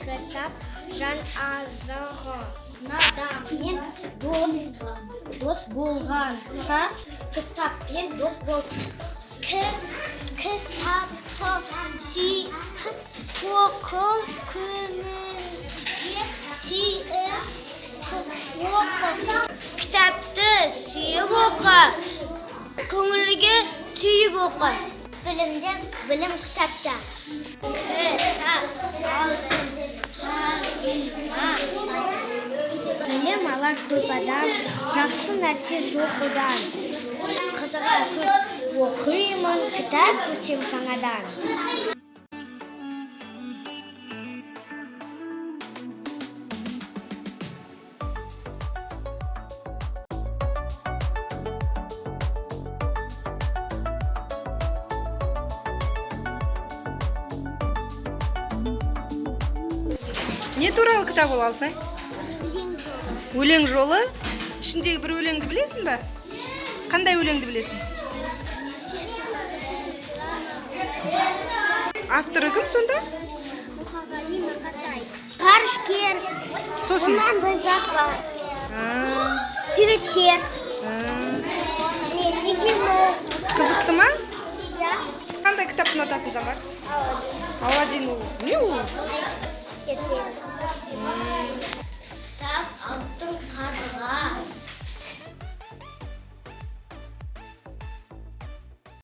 кітап жан азығы. Адаммен дос болғанша кітаппен дос бол. Кітапты сүйіп оқы, күнінде түйіп оқы. Кітапты сүйіп оқы, көңілге түйіп оқы. Білім кітапта. Білім алар көп адам, жақсы нәрсе жоқ одан. Қызыға көп оқимын, кітап өтем жаңадан. Не туралы кітап ол, Алтай? Өлең жолы. Ішіндегі бір өлеңді білесің бе? Қандай өлеңді білесің? Авторы кім сонда? Ғарышкер. Сосын? Онан бұзақ бар. Суреттер. Қызықты ма? Ja. Қандай кітаптың атасын Самар? Аладдин ол. Не ол? Кеткен.